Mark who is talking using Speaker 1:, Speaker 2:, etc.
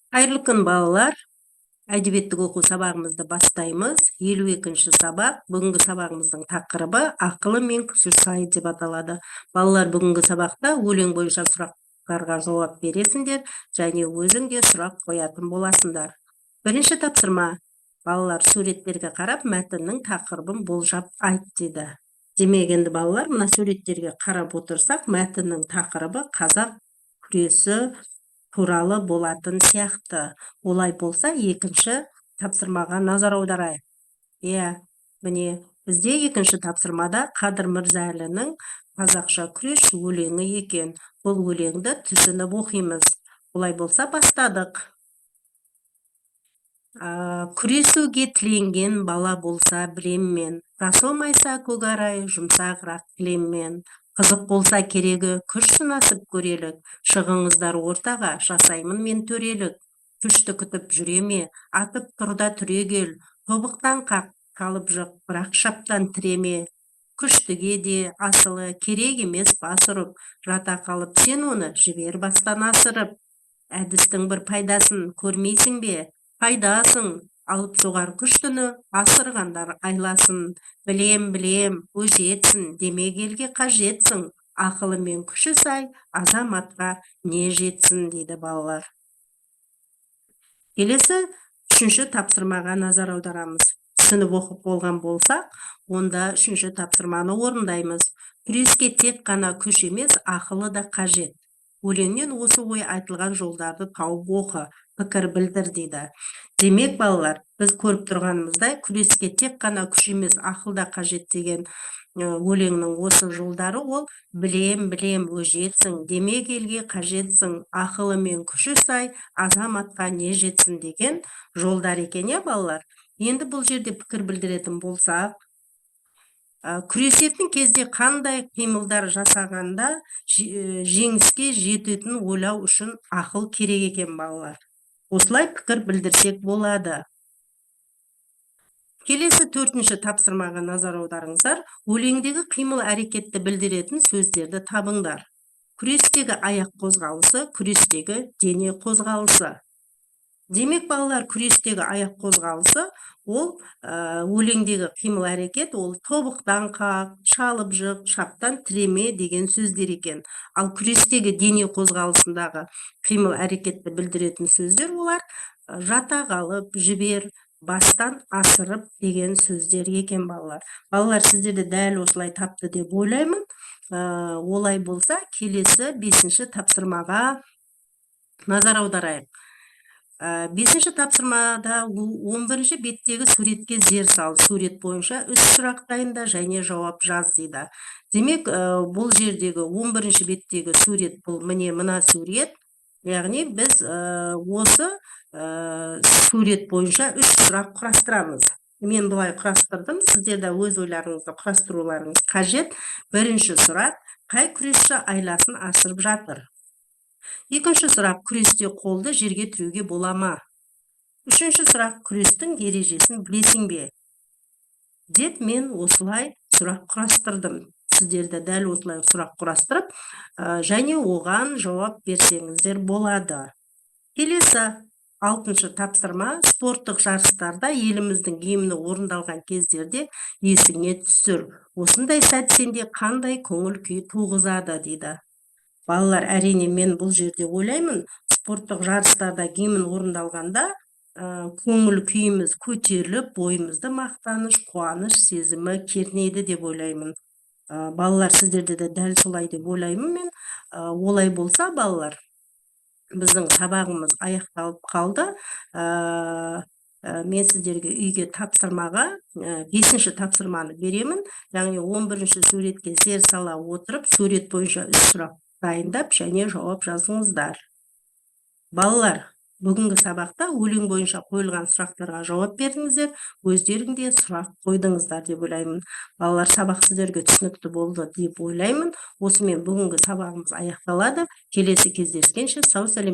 Speaker 1: Қайырлы күн, балалар. Әдебиеттік оқу сабағымызды бастаймыз. 52-ші сабақ. Бүгінгі сабағымыздың тақырыбы ақылы мен күші сай деп аталады. Балалар, бүгінгі сабақта өлең бойынша сұрақтарға жауап бересіңдер, және өзің де сұрақ қоятын боласыңдар. Бірінші тапсырма. Балалар суреттерге қарап, мәтіннің тақырыбын болжап айт дейді. Демек, енді балалар, мына суреттерге қарап отырсақ, мәтіннің тақырыбы қазақ күресі туралы болатын сияқты. Олай болса, екінші тапсырмаға назар аударайық. Міне, бізде екінші тапсырмада Қадыр Мырзалиннің қазақша күрес өлеңі екен. Бұл өлеңді түсініп оқимыз. Олай болса, бастадық. Күресуге тіленген бала болса біреммен, тасылмайса көкарай жұмсағырақ кілеммен. Қызық болса керегі күш сынасып көрелік, шығыңыздар ортаға, жасаймын мен төрелік. Күшті күтіп жүреме, атып тұрда түрегел, тобықтан қалып жық, бірақ шаптан тіреме. Күштіге де асылы керек емес бас ұрып, жата қалып сен оны жібер бастан асырып. Әдістің бір пайдасын көрмейсің бе? Пайдасың, алып соғар күштіні, асырғандар айласын. Білем, өжетсің, демек елге қажетсің. Ақылы мен күші сай, азаматқа не жетсін, дейді балалар. Келесі, үшінші тапсырмаға назар аударамыз. Түсініп оқып болған болсақ, онда үшінші тапсырманы орындаймыз. Күреске тек қана күш емес, ақылы да қажет. Өлеңнен осы ой айтылған жолдарды тауып оқы, пікір білдір, дейді. Демек, балалар, біз көріп тұрғанымыздай, күреске тек қана күш емес, ақыл да қажет деген өлеңнің осы жолдары ол білем, өжетсің, демек елге қажетсің, ақылы мен күші сай, азаматқа не жетсін деген жолдар екен, балалар. Енді бұл жерде пікір білдіретін болсақ, күресетін кезде қандай қимылдар жасағанда жеңіске жететін ойлау үшін ақыл керек екен, балалар. Осылай пікір білдірсек болады. Келесі төртінші тапсырмаға назар аударыңыздар. Өлеңдегі қимыл әрекетті білдіретін сөздерді табыңдар. Күрестегі аяқ қозғалысы, күрестегі дене қозғалысы. Демек, балалар, күрестегі аяқ қозғалысы ол өлеңдегі қимыл әрекет, ол тобықтан қақ, шалып жық, шаптан тіреме деген сөздер екен. Ал күрестегі дене қозғалысындағы қимыл әрекетті білдіретін сөздер олар жата қалып, жібер, бастан асырып деген сөздер екен, балалар. Балалар, сіздерді дәл осылай тапты деп ойлаймын. Олай болса, келесі 5-ші тапсырмаға назар аударайық. 5-ші тапсырмада 11-ші беттегі суретке зер сал, сурет бойынша 3 сұрақ дайында және жауап жаз, дейді. Демек, бұл жердегі 11-ші беттегі сурет бұл мына сурет. Яғни біз осы сурет бойынша 3 сұрақ құрастырамыз. Мен бұлай құрастырдым, сіздер де өз ойларыңызды құрастыруларыңыз қажет. Бірінші сұрақ: қай күресші айласын асырып жатыр? Екінші сұрақ: күресте қолды жерге тіреуге бола ма? Үшінші сұрақ: күрестің ережесін білесің бе? Деп мен осылай сұрақ құрастырдым. Сіздерді дәл осылай сұрақ құрастырып, және оған жауап берсеңіздер болады. Келесі 6-шы тапсырма: спорттық жарыстарда еліміздің гимні орындалған кездерде есіңе түсір. Осындай сәт сенде қандай көңіл күй туғызады, дейді. Балалар, әрине мен бұл жерде ойлаймын, спорттық жарыстарда гимн орындалғанда көңіл күйіміз көтеріліп, бойымызды мақтаныш, қуаныш сезімі кернейді деп ойлаймын. Балалар, сіздерде де дәл солай деп ойлаймын мен. Олай болса, балалар, біздің сабағымыз аяқталып қалды. Мен сіздерге үйге тапсырмаға 5-ші тапсырманы беремін. Яғни 11-ші суретке зер сала отырып, сурет бойынша 3 сұрақ дайындап және жауап жазыңыздар. Балалар, бүгінгі сабақта өлең бойынша қойылған сұрақтарға жауап бердіңіздер, өздеріңде сұрақ қойдыңыздар деп ойлаймын. Балалар, сабақ сіздерге түсінікті болды деп ойлаймын. Осымен бүгінгі сабағымыз аяқталады. Келесі кездескенше сау сәлемет